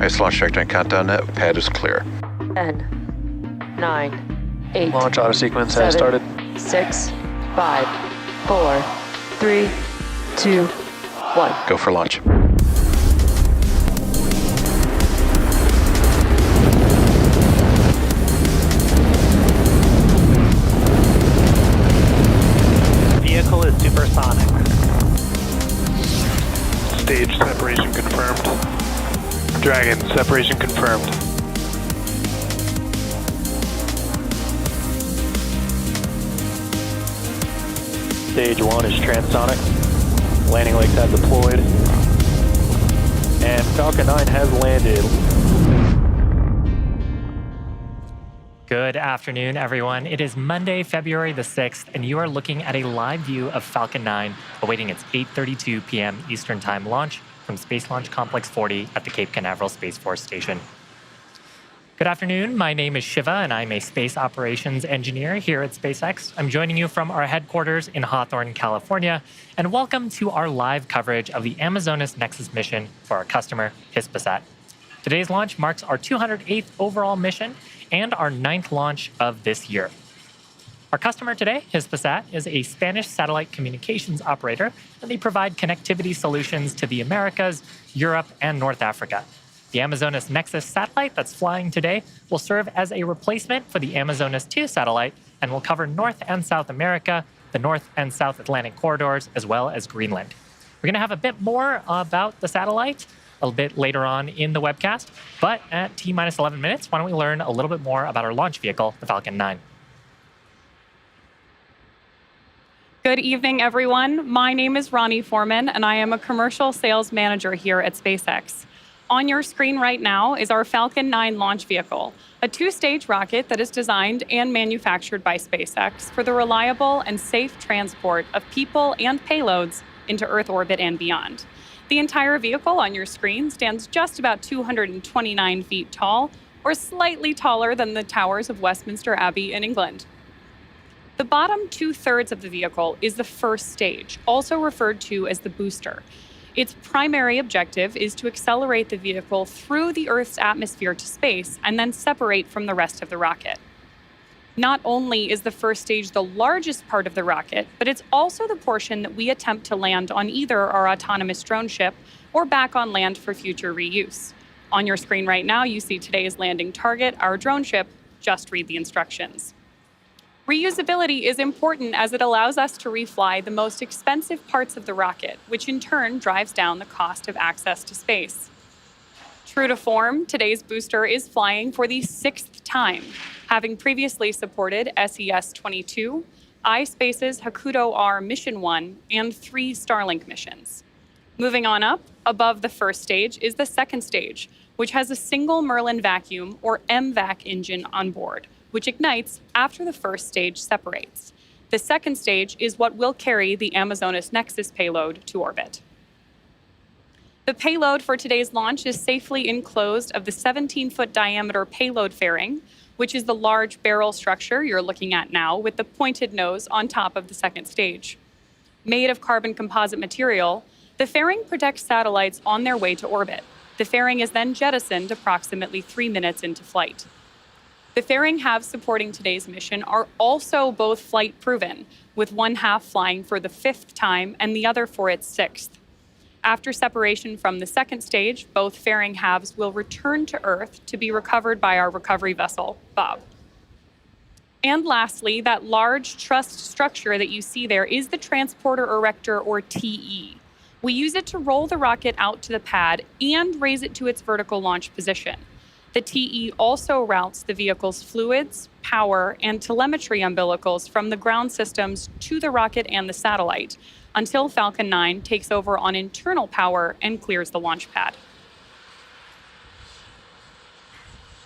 Nice launch checkpoint countdown net. Pad is clear. 10, 9, 8. Launch auto sequence 7, has started. 6, 5, 4, 3, 2, 1. Go for launch. Vehicle is supersonic. Stage separation confirmed. Dragon, separation confirmed. Stage 1 is transonic. Landing legs have deployed. And Falcon 9 has landed. Good afternoon, everyone. It is Monday, February the 6th, and you are looking at a live view of Falcon 9 awaiting its 8:32 p.m. Eastern Time launch from Space Launch Complex 40 at the Cape Canaveral Space Force Station. Good afternoon. My name is Shiva, and I'm a space operations engineer here at SpaceX. I'm joining you from our headquarters in Hawthorne, California, and welcome to our live coverage of the Amazonas Nexus mission for our customer, Hispasat. Today's launch marks our 208th overall mission and our 9th launch of this year. Our customer today, Hispasat, is a Spanish satellite communications operator, and they provide connectivity solutions to the Americas, Europe, and North Africa. The Amazonas Nexus satellite that's flying today will serve as a replacement for the Amazonas 2 satellite and will cover North and South America, the North and South Atlantic corridors, as well as Greenland. We're going to have a bit more about the satellite a bit later on in the webcast, but at T-minus 11 minutes, why don't we learn a little bit more about our launch vehicle, the Falcon 9. Good evening, everyone. My name is Ronnie Foreman, and I am a commercial sales manager here at SpaceX. On your screen right now is our Falcon 9 launch vehicle, a two-stage rocket that is designed and manufactured by SpaceX for the reliable and safe transport of people and payloads into Earth orbit and beyond. The entire vehicle on your screen stands just about 229 feet tall, or slightly taller than the towers of Westminster Abbey in England. The bottom two-thirds of the vehicle is the first stage, also referred to as the booster. Its primary objective is to accelerate the vehicle through the Earth's atmosphere to space and then separate from the rest of the rocket. Not only is the first stage the largest part of the rocket, but it's also the portion that we attempt to land on either our autonomous drone ship or back on land for future reuse. On your screen right now, you see today's landing target, our drone ship. Just read the instructions. Reusability is important as it allows us to refly the most expensive parts of the rocket, which in turn drives down the cost of access to space. True to form, today's booster is flying for the 6th time, having previously supported SES-22, ispace's HAKUTO-R Mission 1, and 3 Starlink missions. Moving on up, above the first stage is the second stage, which has a single Merlin vacuum or MVAC engine on board, which ignites after the first stage separates. The second stage is what will carry the Amazonas Nexus payload to orbit. The payload for today's launch is safely enclosed of the 17-foot diameter payload fairing, which is the large barrel structure you're looking at now with the pointed nose on top of the second stage. Made of carbon composite material, the fairing protects satellites on their way to orbit. The fairing is then jettisoned approximately 3 minutes into flight. The fairing halves supporting today's mission are also both flight-proven, with one half flying for the 5th time and the other for its 6th. After separation from the second stage, both fairing halves will return to Earth to be recovered by our recovery vessel, Bob. And lastly, that large truss structure that you see there is the Transporter Erector, or TE. We use it to roll the rocket out to the pad and raise it to its vertical launch position. The TE also routes the vehicle's fluids, power, and telemetry umbilicals from the ground systems to the rocket and the satellite until Falcon 9 takes over on internal power and clears the launch pad.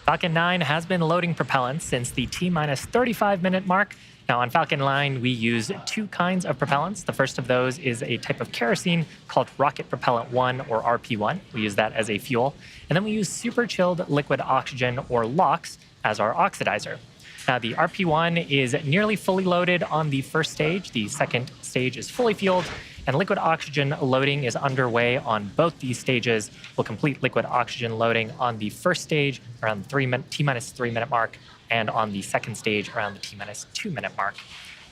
Falcon 9 has been loading propellant since the T-minus 35-minute mark. Now, on Falcon 9, we use 2 kinds of propellants. The first of those is a type of kerosene called Rocket Propellant 1, or RP1. We use that as a fuel. And then we use super chilled liquid oxygen, or LOX, as our oxidizer. Now, the RP1 is nearly fully loaded on the first stage. The second stage is fully fueled, and liquid oxygen loading is underway on both these stages. We'll complete liquid oxygen loading on the first stage around the T-minus 3-minute mark, and on the second stage around the T-minus 2-minute mark.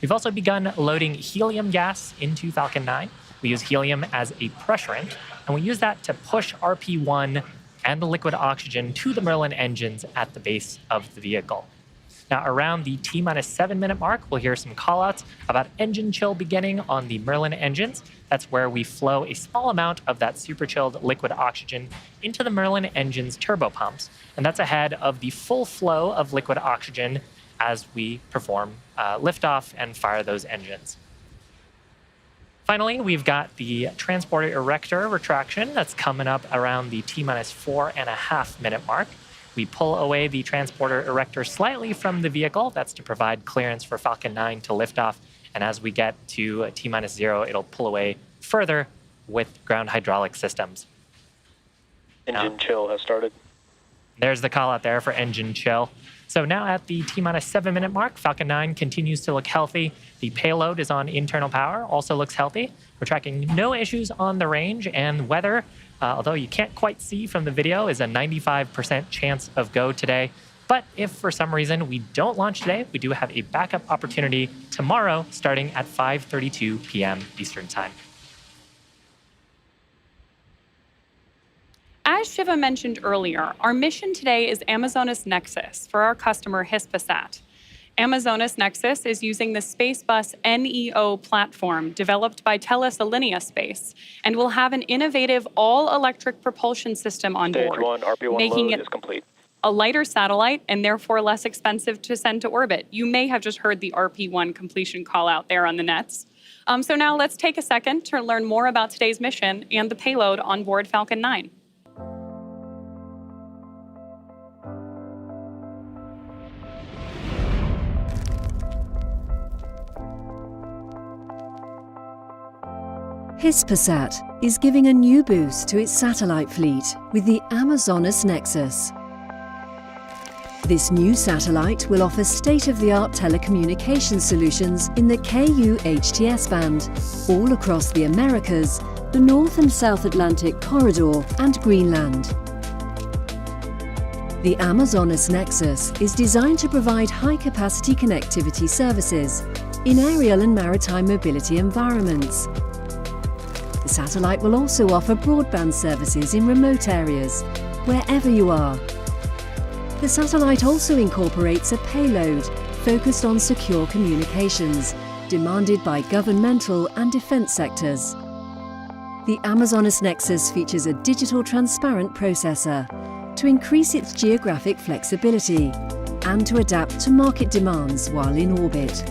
We've also begun loading helium gas into Falcon 9. We use helium as a pressurant, and we use that to push RP1 and the liquid oxygen to the Merlin engines at the base of the vehicle. Now, around the T-minus 7-minute mark, we'll hear some callouts about engine chill beginning on the Merlin engines. That's where we flow a small amount of that super chilled liquid oxygen into the Merlin engine's turbopumps. And that's ahead of the full flow of liquid oxygen as we perform liftoff and fire those engines. Finally, we've got the Transporter Erector retraction that's coming up around the T-minus 4.5-minute mark. We pull away the Transporter Erector slightly from the vehicle. That's to provide clearance for Falcon 9 to lift off. And as we get to T-minus 0, it'll pull away further with ground hydraulic systems. Engine chill has started. There's the call out there for engine chill. So now at the T-minus 7-minute mark, Falcon 9 continues to look healthy. The payload is on internal power, also looks healthy. We're tracking no issues on the range, and weather, although you can't quite see from the video, is a 95% chance of go today. But if for some reason we don't launch today, we do have a backup opportunity tomorrow starting at 5:32 p.m. Eastern Time. As Shiva mentioned earlier, our mission today is Amazonas Nexus for our customer Hispasat. Amazonas Nexus is using the Spacebus NEO platform developed by Telos Alinea Space and will have an innovative all-electric propulsion system on board, Stage 1 RP1 making load it is complete. a lighter satellite and therefore less expensive to send to orbit. You may have just heard the RP1 completion call out there on the nets. So now let's take a second to learn more about today's mission and the payload on board Falcon 9. Hispasat is giving a new boost to its satellite fleet with the Amazonas Nexus. This new satellite will offer state-of-the-art telecommunications solutions in the Ku-HTS band, all across the Americas, the North and South Atlantic corridor, and Greenland. The Amazonas Nexus is designed to provide high-capacity connectivity services in aerial and maritime mobility environments. The satellite will also offer broadband services in remote areas, wherever you are. The satellite also incorporates a payload focused on secure communications, demanded by governmental and defense sectors. The Amazonas Nexus features a digital transparent processor to increase its geographic flexibility and to adapt to market demands while in orbit.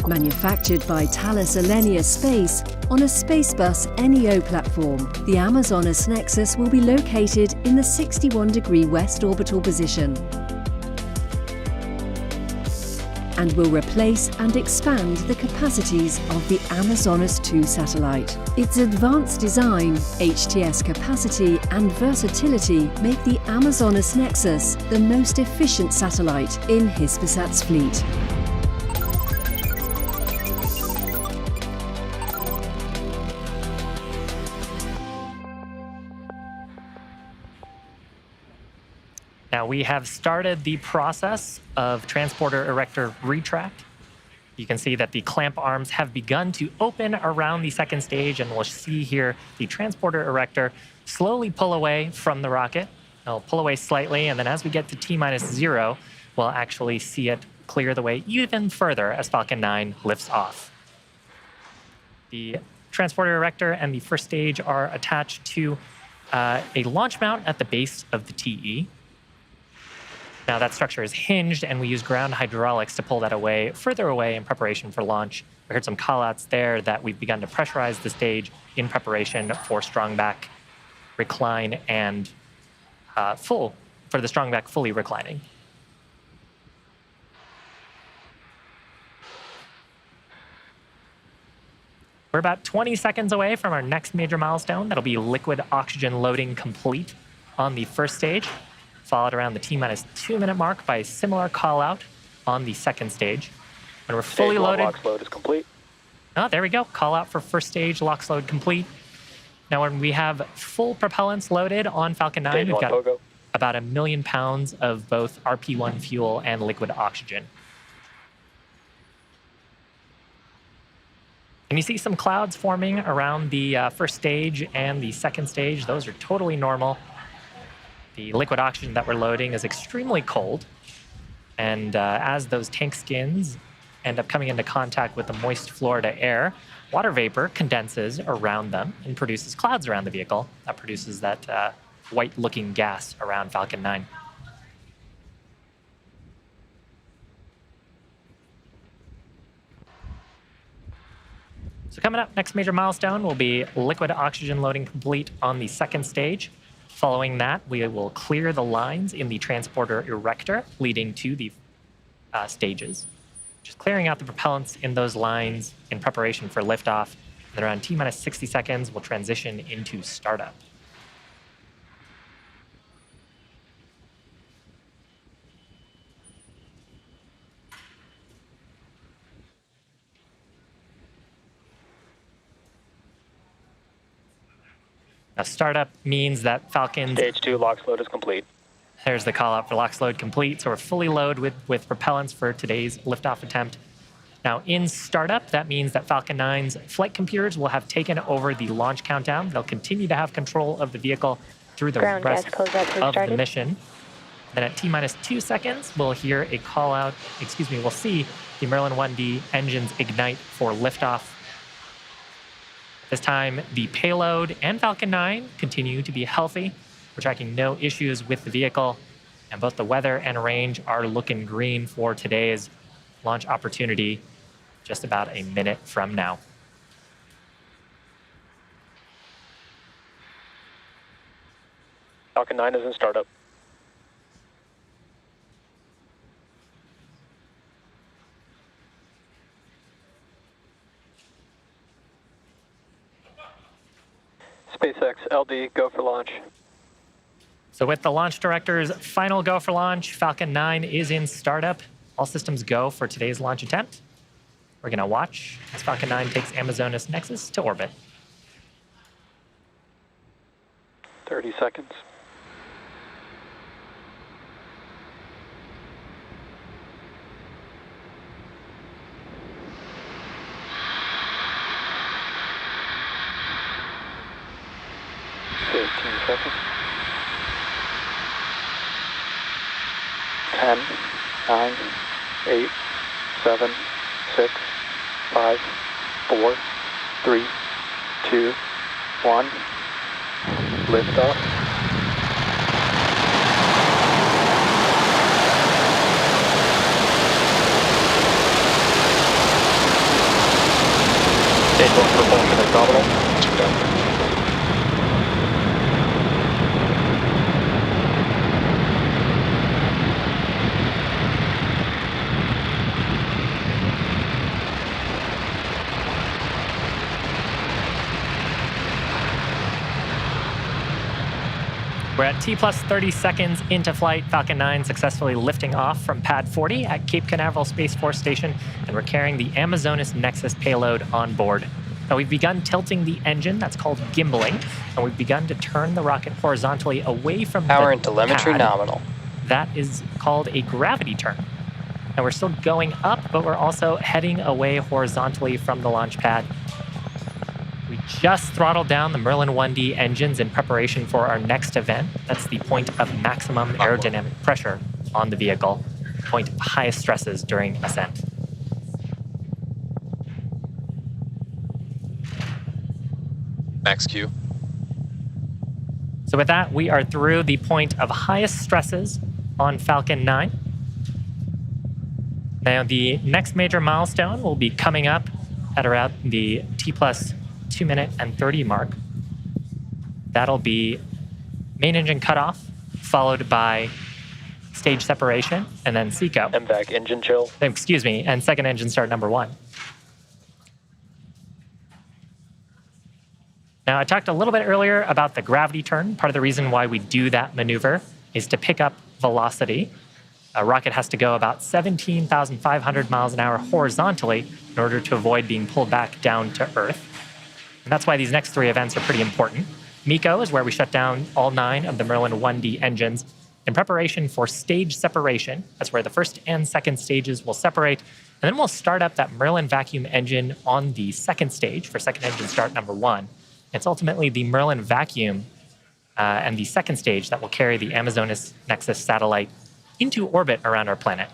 Manufactured by Thales Alenia Space on a Spacebus NEO platform, the Amazonas Nexus will be located in the 61-degree west orbital position and will replace and expand the capacities of the Amazonas 2 satellite. Its advanced design, HTS capacity and versatility make the Amazonas Nexus the most efficient satellite in Hispasat's fleet. Now we have started the process of transporter erector retract. You can see that the clamp arms have begun to open around the second stage, and we'll see here the transporter erector slowly pull away from the rocket. It'll pull away slightly, and then as we get to T-0, we'll actually see it clear the way even further as Falcon 9 lifts off. The transporter erector and the first stage are attached to a launch mount at the base of the TE. Now that structure is hinged, and we use ground hydraulics to pull that away, further away in preparation for launch. We heard some call-outs there that we've begun to pressurize the stage in preparation for strong back recline and for the strong back fully reclining. We're about 20 seconds away from our next major milestone. That'll be liquid oxygen loading complete on the first stage, followed around the T-2 minute mark by a similar call out on the second stage. When we're fully loaded. LOX load is complete. Oh, there we go. Call out for first stage, LOX load complete. Now, when we have full propellants loaded on Falcon 9, Stage we've got Pogo. about 1 million pounds of both RP1 fuel and liquid oxygen. And you see some clouds forming around the first stage and the second stage. Those are totally normal. The liquid oxygen that we're loading is extremely cold, and as those tank skins end up coming into contact with the moist Florida air, water vapor condenses around them and produces clouds around the vehicle. That produces that white-looking gas around Falcon 9. So coming up, next major milestone will be liquid oxygen loading complete on the second stage. Following that, we will clear the lines in the transporter erector leading to the stages. Just clearing out the propellants in those lines in preparation for liftoff. And around T-minus 60 seconds, we'll transition into startup. Now, startup means that Falcon's... Stage 2 LOX load is complete. There's the call out for LOX load complete. So we're fully loaded with propellants for today's liftoff attempt. Now, in startup, that means that Falcon 9's flight computers will have taken over the launch countdown. They'll continue to have control of the vehicle through the rest of the mission. Then at T-minus 2 seconds, we'll hear a call out, we'll see the Merlin 1D engines ignite for liftoff. This time, the payload and Falcon 9 continue to be healthy. We're tracking no issues with the vehicle, and both the weather and range are looking green for today's launch opportunity just about a minute from now. Falcon 9 is in startup. SpaceX, LD, go for launch. So with the launch director's final go for launch, Falcon 9 is in startup. All systems go for today's launch attempt. We're going to watch as Falcon 9 takes Amazonas Nexus to orbit. 30 seconds. Seconds. 10, 9, 8, 7, 6, 5, 4, 3, 2, 1. Lift off. Stage 1 propulsion is nominal. 2 down. We're at T plus 30 seconds into flight. Falcon 9 successfully lifting off from Pad 40 at Cape Canaveral Space Force Station, and we're carrying the Amazonas Nexus payload on board. Now we've begun tilting the engine, that's called gimbaling, and we've begun to turn the rocket horizontally away from Power the and telemetry pad. nominal. That is called a gravity turn. And we're still going up, but we're also heading away horizontally from the launch pad. We just throttled down the Merlin 1D engines in preparation for our next event. That's the point of maximum aerodynamic pressure on the vehicle, point of highest stresses during ascent. Max Q. So with that, we are through the point of highest stresses on Falcon 9. Now the next major milestone will be coming up at around the T plus 2 minute and 30 mark. That'll be main engine cutoff, followed by stage separation, and then SECO. MVAC engine chill. Excuse me, and second engine start number 1. Now, I talked a little bit earlier about the gravity turn. Part of the reason why we do that maneuver is to pick up velocity. A rocket has to go about 17,500 miles an hour horizontally in order to avoid being pulled back down to Earth. And that's why these next 3 events are pretty important. MECO is where we shut down all 9 of the Merlin 1D engines in preparation for stage separation. That's where the first and second stages will separate. And then we'll start up that Merlin vacuum engine on the second stage for second engine start number 1. It's ultimately the Merlin vacuum and the second stage that will carry the Amazonas Nexus satellite into orbit around our planet.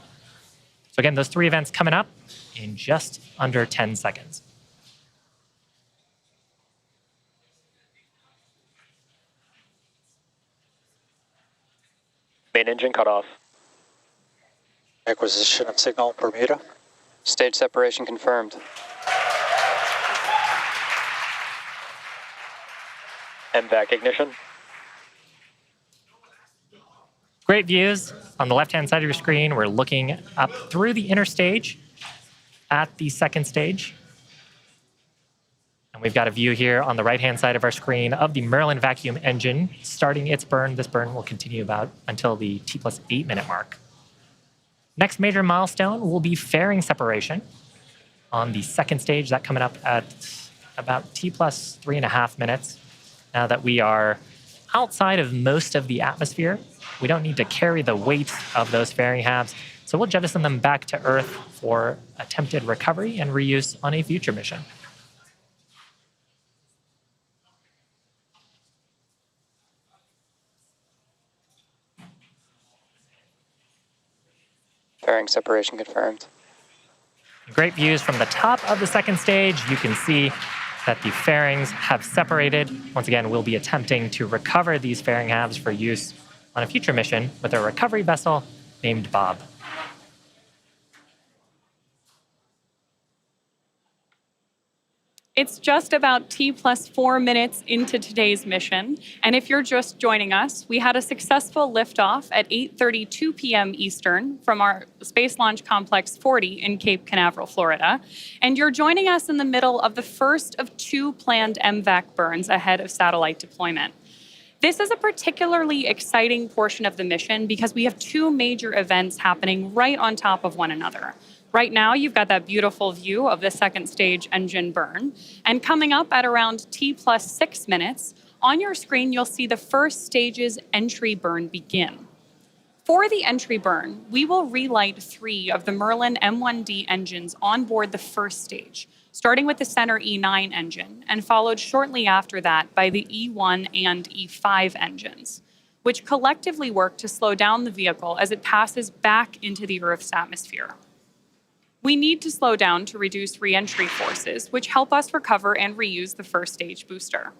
So again, those 3 events coming up in just under 10 seconds. Main engine cutoff. Acquisition of signal Bermuda. Stage separation confirmed. MVAC ignition. Great views. On the left-hand side of your screen, we're looking up through the inner stage at the second stage. And we've got a view here on the right-hand side of our screen of the Merlin vacuum engine starting its burn. This burn will continue about until the T plus 8 minute mark. Next major milestone will be fairing separation on the second stage. That coming up at about T plus 3.5 minutes. Now that we are outside of most of the atmosphere, we don't need to carry the weight of those fairing halves. So we'll jettison them back to Earth for attempted recovery and reuse on a future mission. Fairing separation confirmed. Great views from the top of the second stage. You can see that the fairings have separated. Once again, we'll be attempting to recover these fairing halves for use on a future mission with a recovery vessel named Bob. It's just about T+4 minutes into today's mission, and if you're just joining us, we had a successful liftoff at 8:32 p.m. Eastern from our Space Launch Complex 40 in Cape Canaveral, Florida, and you're joining us in the middle of the first of 2 planned MVAC burns ahead of satellite deployment. This is a particularly exciting portion of the mission because we have 2 major events happening right on top of one another. Right now, you've got that beautiful view of the second stage engine burn. And coming up at around T+6 minutes, on your screen, you'll see the first stage's entry burn begin. For the entry burn, we will relight 3 of the Merlin M1D engines on board the first stage, starting with the center E9 engine and followed shortly after that by the E1 and E5 engines, which collectively work to slow down the vehicle as it passes back into the Earth's atmosphere. We need to slow down to reduce re-entry forces, which help us recover and reuse the first stage booster.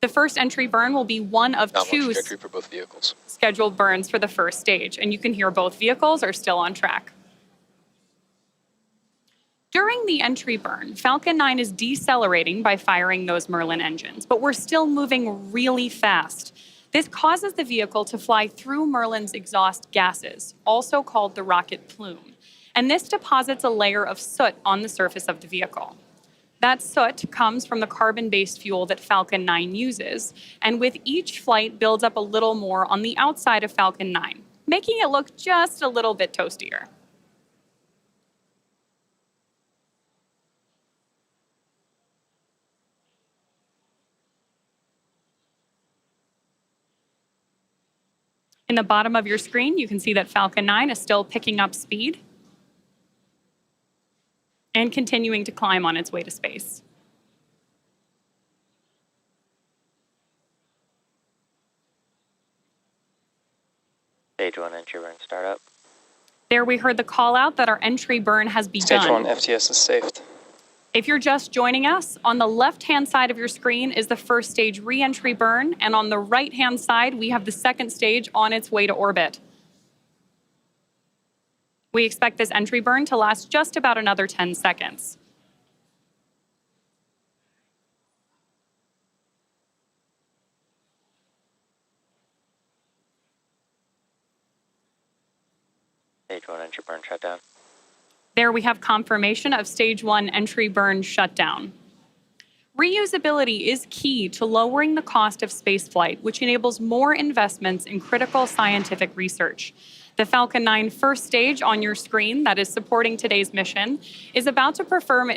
The first entry burn will be one of Not 2 trajectory for both vehicles. scheduled burns for the first stage, and you can hear both vehicles are still on track. During the entry burn, Falcon 9 is decelerating by firing those Merlin engines, but we're still moving really fast. This causes the vehicle to fly through Merlin's exhaust gases, also called the rocket plume. And this deposits a layer of soot on the surface of the vehicle. That soot comes from the carbon-based fuel that Falcon 9 uses, and with each flight builds up a little more on the outside of Falcon 9, making it look just a little bit toastier. In the bottom of your screen, you can see that Falcon 9 is still picking up speed and continuing to climb on its way to space. Stage 1 entry burn startup. There we heard the call out that our entry burn has begun. Stage 1 FTS is saved. If you're just joining us, on the left-hand side of your screen is the first stage re-entry burn, and on the right-hand side, we have the second stage on its way to orbit. We expect this entry burn to last just about another 10 seconds. Stage 1 entry burn shutdown. There we have confirmation of stage 1 entry burn shutdown. Reusability is key to lowering the cost of spaceflight, which enables more investments in critical scientific research. The Falcon 9 first stage on your screen that is supporting today's mission is about to perform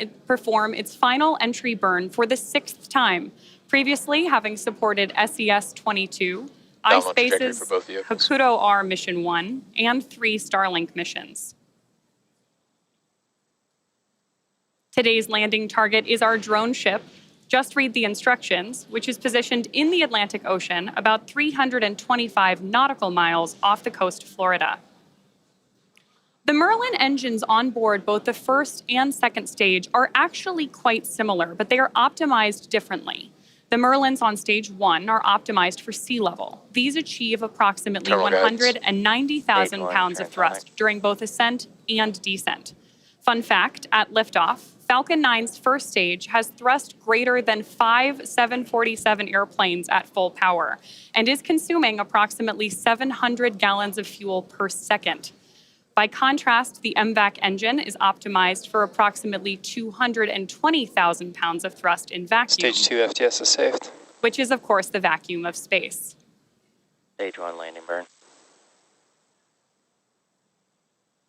its final entry burn for the 6th time, previously having supported SES-22, ispace's HAKUTO-R Mission 1, and 3 Starlink missions. Today's landing target is our drone ship. Just read the instructions, which is positioned in the Atlantic Ocean about 325 nautical miles off the coast of Florida. The Merlin engines on board both the first and second stage are actually quite similar, but they are optimized differently. The Merlins on stage 1 are optimized for sea level. These achieve approximately 190,000 pounds of thrust during both ascent and descent. Fun fact, at liftoff, Falcon 9's first stage has thrust greater than 5 747 airplanes at full power and is consuming approximately 700 gallons of fuel per second. By contrast, the MVAC engine is optimized for approximately 220,000 pounds of thrust in vacuum. Stage 2 FTS is saved. Which is, of course, the vacuum of space. Stage 1 landing burn.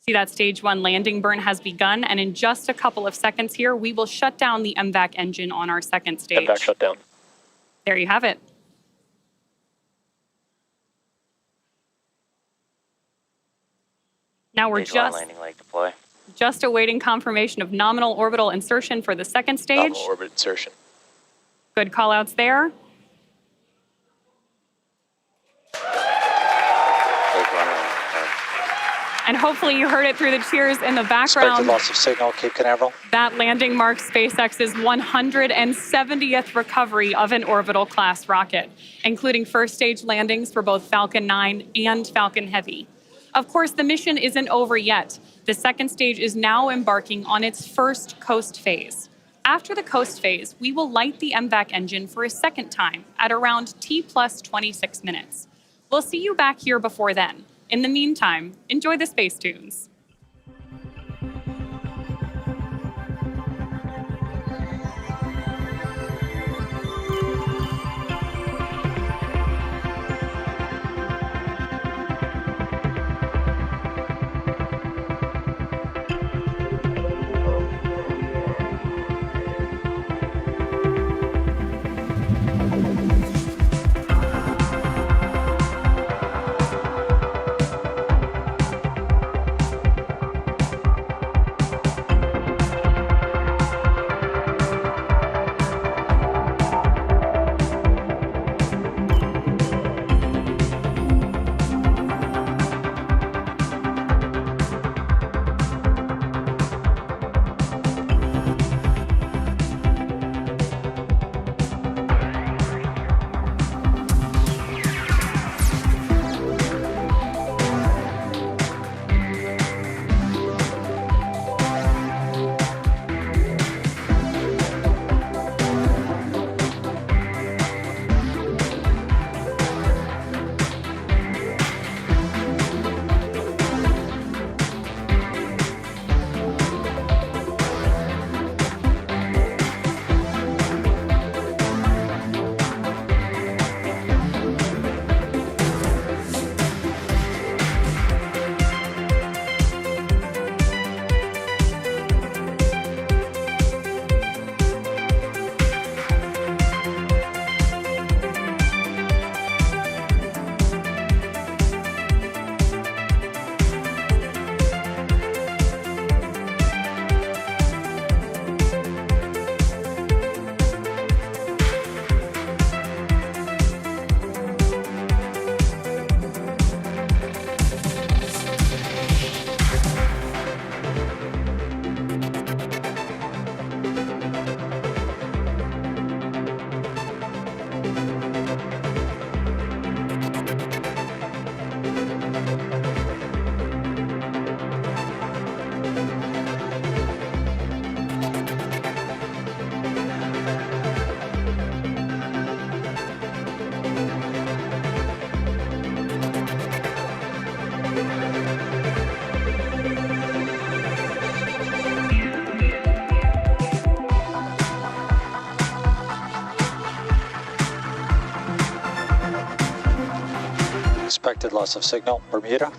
See that stage 1 landing burn has begun, and in just a couple of seconds here, we will shut down the MVAC engine on our second stage. MVAC shutdown. There you have it. Now we're Stage 1 landing leg deploy. just awaiting confirmation of nominal orbital insertion for the second stage. Nominal orbit insertion. Good call-outs there. And hopefully you heard it through the cheers in the background. Expected loss of signal, Cape Canaveral. That landing marks SpaceX's 170th recovery of an orbital class rocket, including first stage landings for both Falcon 9 and Falcon Heavy. Of course, the mission isn't over yet. The second stage is now embarking on its first coast phase. After the coast phase, we will light the MVAC engine for a second time at around T plus 26 minutes. We'll see you back here before then. In the meantime, enjoy the space tunes. Expected loss of signal, Bermuda.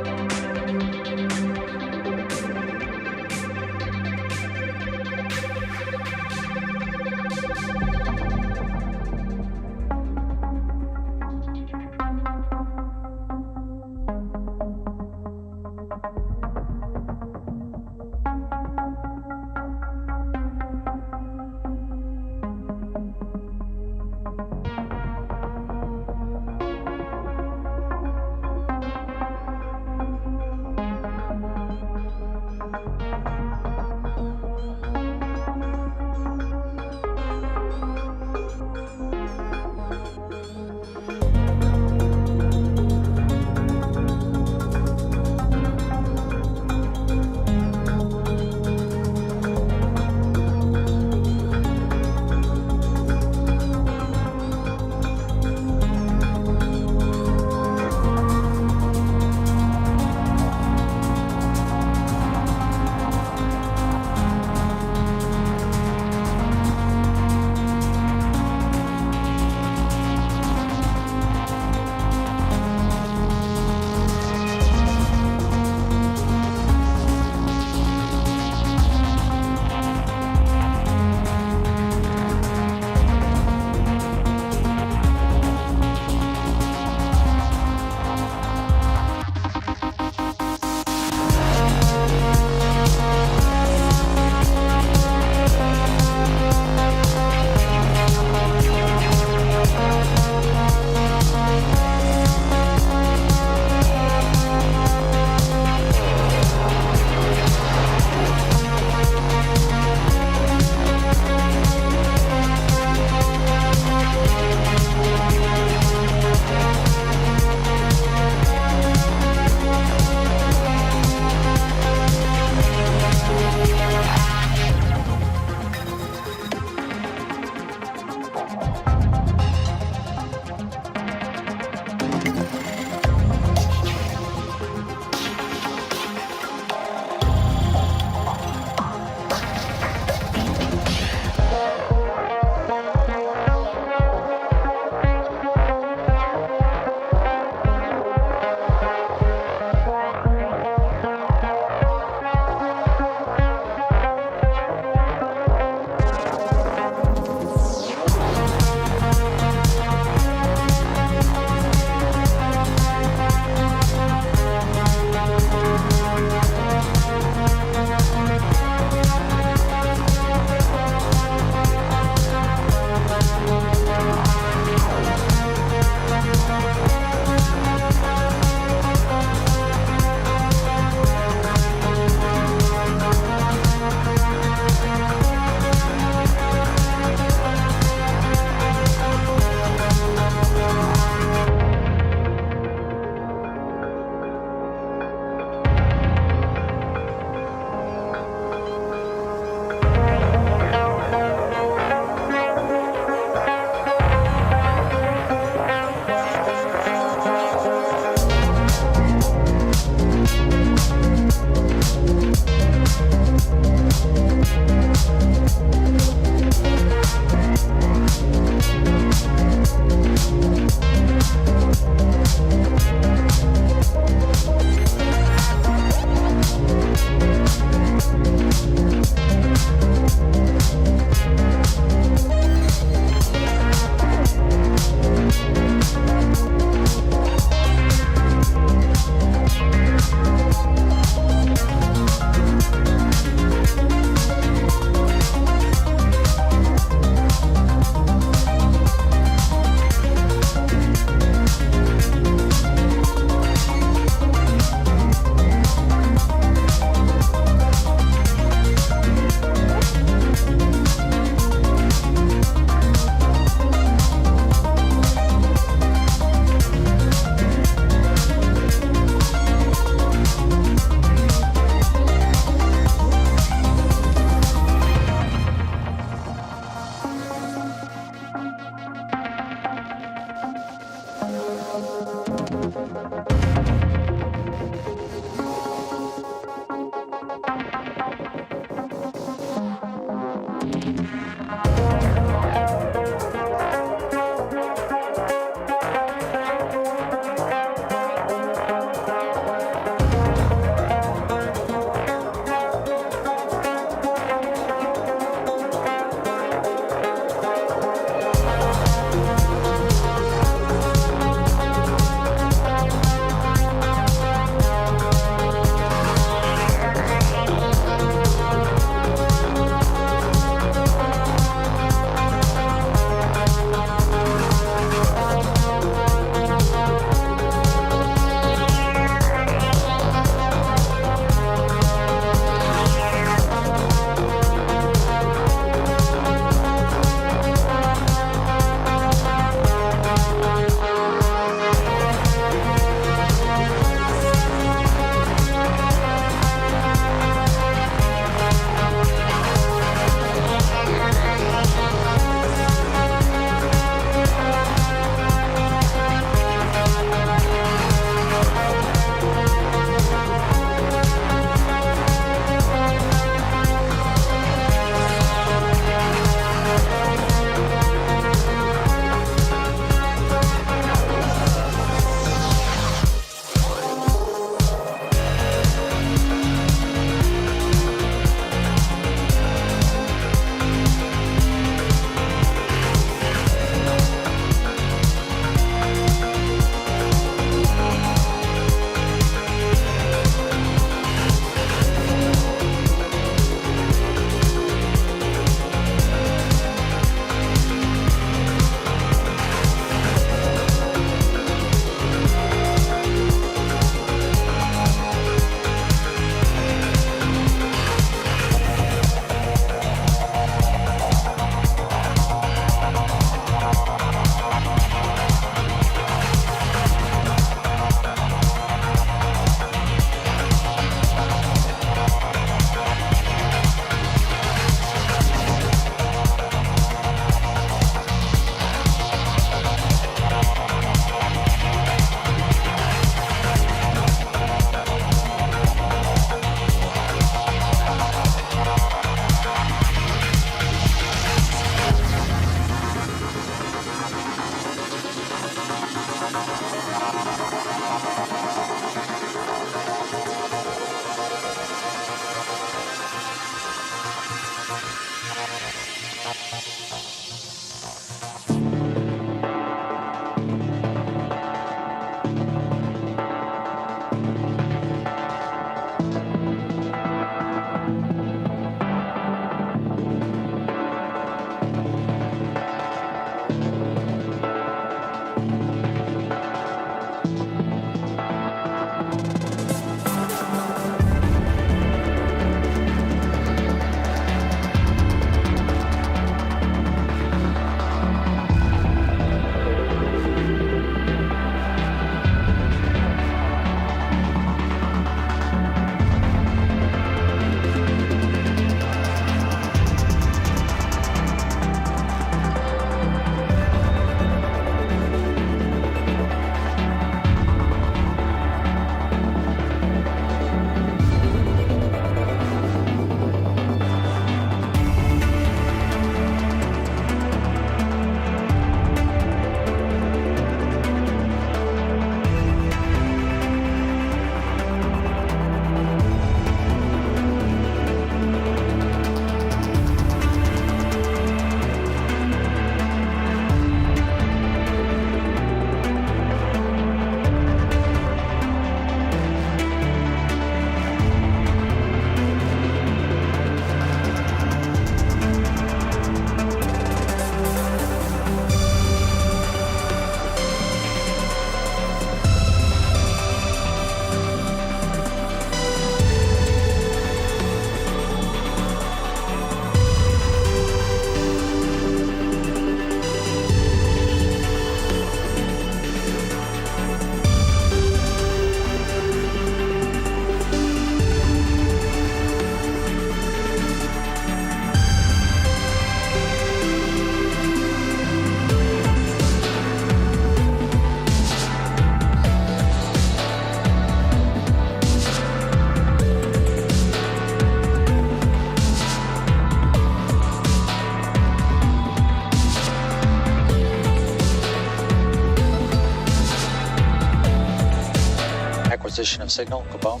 Acquisition of signal, go.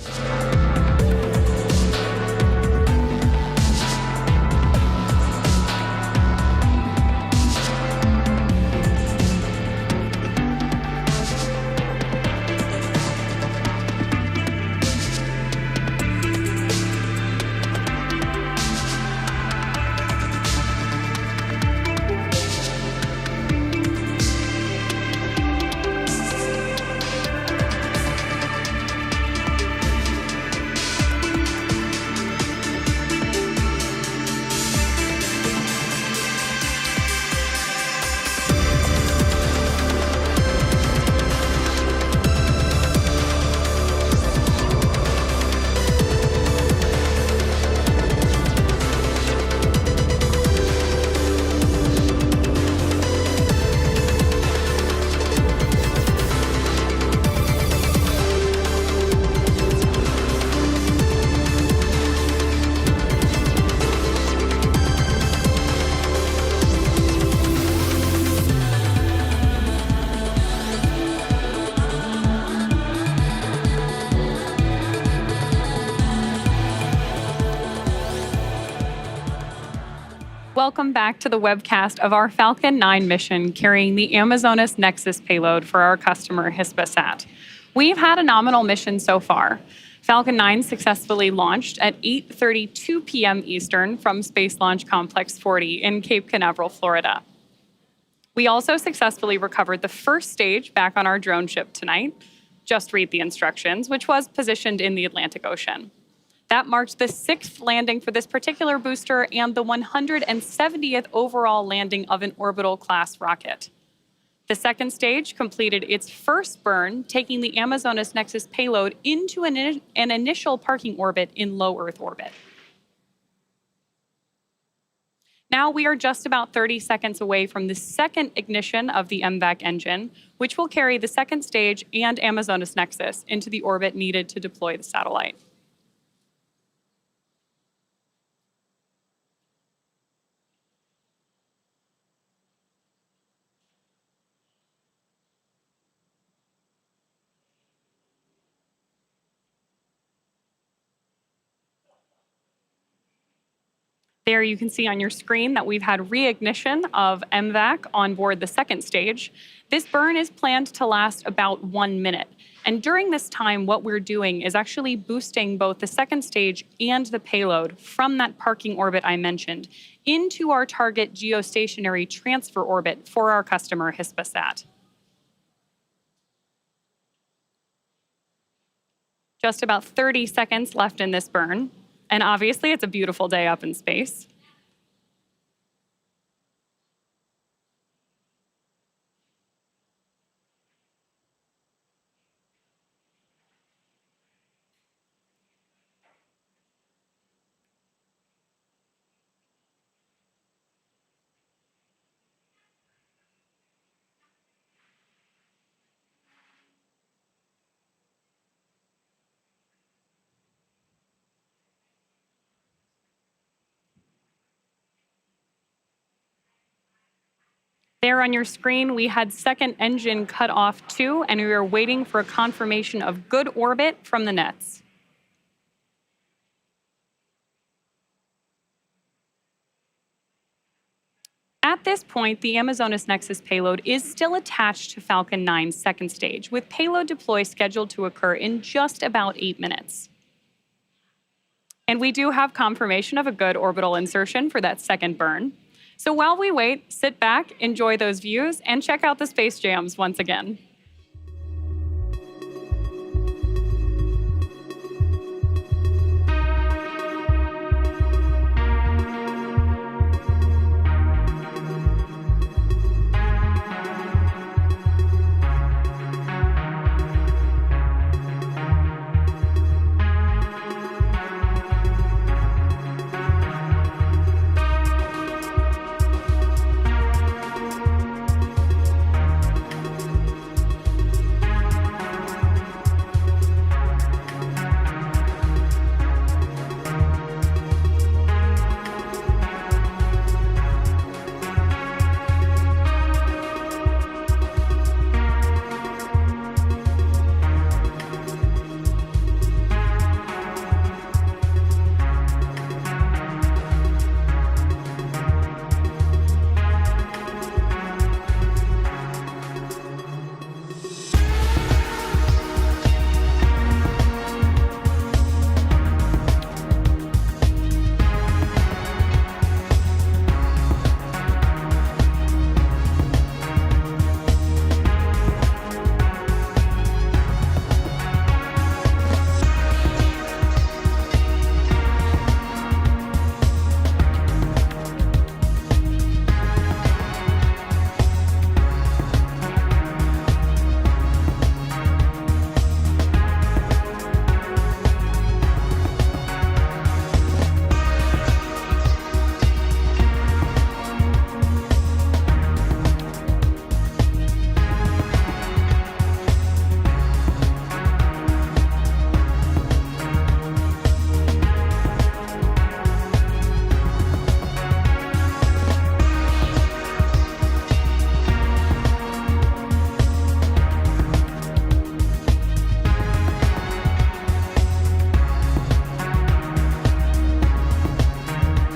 Welcome back to the webcast of our Falcon 9 mission carrying the Amazonas Nexus payload for our customer Hispasat. We've had a nominal mission so far. Falcon 9 successfully launched at 8:32 p.m. Eastern from Space Launch Complex 40 in Cape Canaveral, Florida. We also successfully recovered the first stage back on our drone ship tonight. Just read the instructions, which was positioned in the Atlantic Ocean. That marked the 6th landing for this particular booster and the 170th overall landing of an orbital class rocket. The second stage completed its first burn, taking the Amazonas Nexus payload into an initial parking orbit in low Earth orbit. Now we are just about 30 seconds away from the second ignition of the MVAC engine, which will carry the second stage and Amazonas Nexus into the orbit needed to deploy the satellite. There you can see on your screen that we've had reignition of MVAC on board the second stage. This burn is planned to last about 1 minute. And during this time, what we're doing is actually boosting both the second stage and the payload from that parking orbit I mentioned into our target geostationary transfer orbit for our customer, Hispasat. Just about 30 seconds left in this burn. And obviously, it's a beautiful day up in space. There on your screen, we had second engine cut off too, and we were waiting for a confirmation of good orbit from the nets. At this point, the Amazonas Nexus payload is still attached to Falcon 9's second stage, with payload deploy scheduled to occur in just about 8 minutes. And we do have confirmation of a good orbital insertion for that second burn. So while we wait, sit back, enjoy those views, and check out the space jams once again.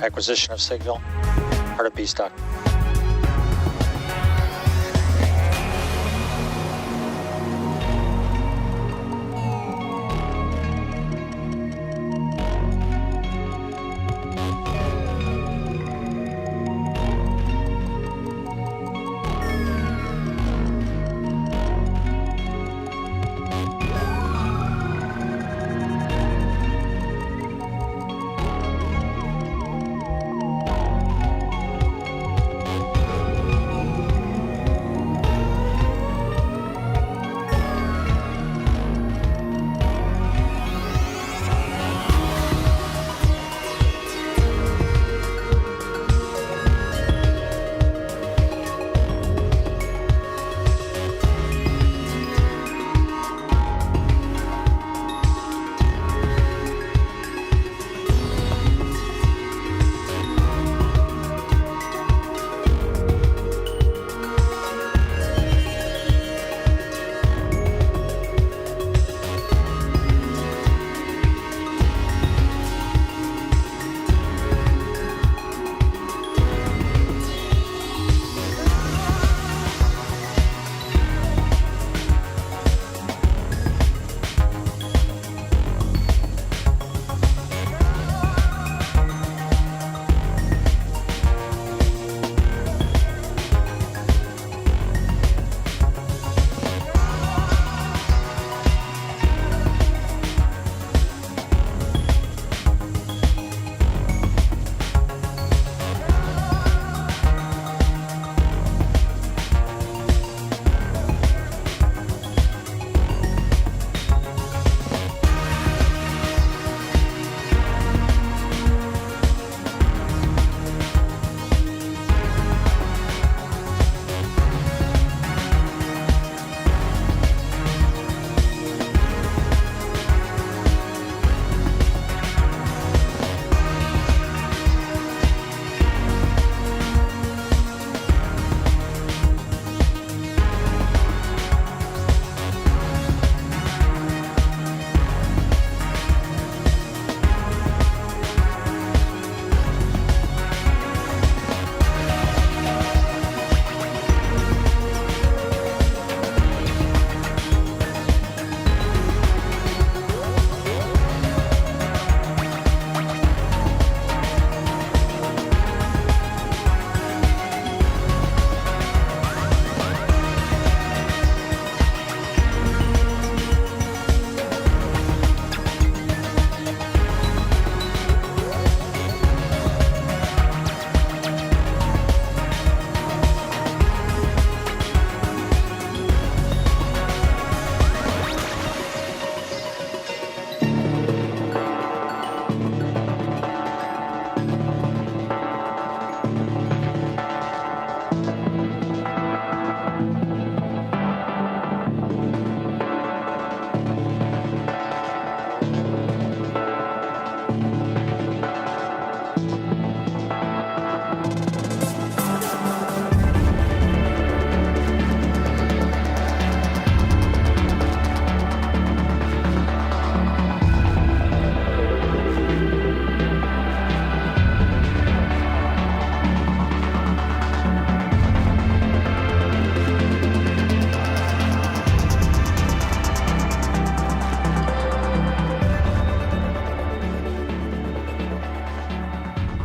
Acquisition of signal, part of B stock.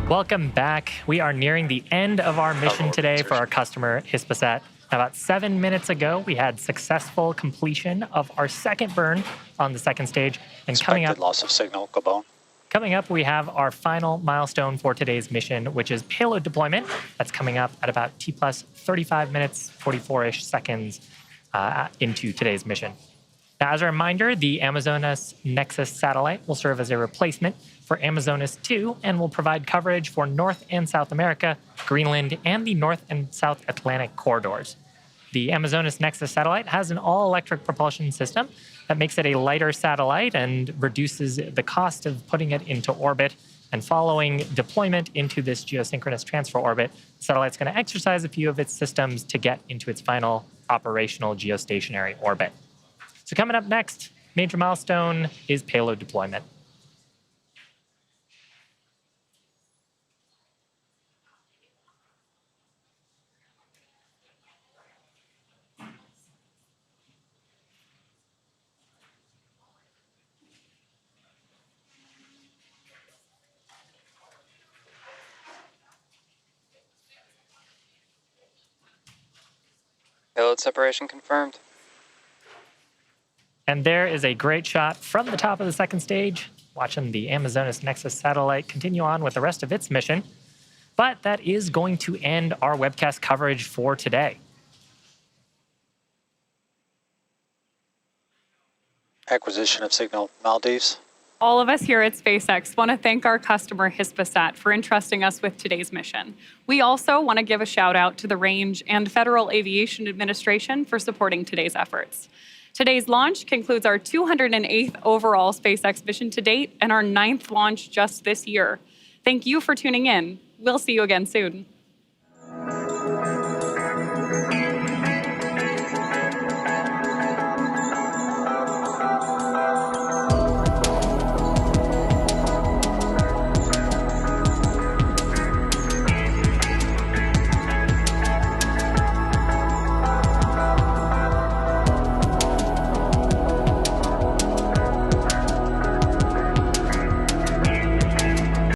Welcome back. We are nearing the end of our mission today for our customer, Hispasat. About 7 minutes ago, we had successful completion of our second burn on the second stage. And Expected loss of signal, Gabon. coming up, we have our final milestone for today's mission, which is payload deployment. That's coming up at about T plus 35 minutes, 44-ish seconds into today's mission. Now, as a reminder, the Amazonas Nexus satellite will serve as a replacement for Amazonas 2 and will provide coverage for North and South America, Greenland, and the North and South Atlantic corridors. The Amazonas Nexus satellite has an all-electric propulsion system that makes it a lighter satellite and reduces the cost of putting it into orbit. And following deployment into this geosynchronous transfer orbit, the satellite's going to exercise a few of its systems to get into its final operational geostationary orbit. So coming up next, major milestone is payload deployment. Payload separation confirmed. And there is a great shot from the top of the second stage, watching the Amazonas Nexus satellite continue on with the rest of its mission. But that is going to end our webcast coverage for today. Acquisition of signal, Maldives. All of us here at SpaceX want to thank our customer Hispasat for entrusting us with today's mission. We also want to give a shout out to the Range and Federal Aviation Administration for supporting today's efforts. Today's launch concludes our 208th overall SpaceX mission to date and our 9th launch just this year. Thank you for tuning in. We'll see you again soon.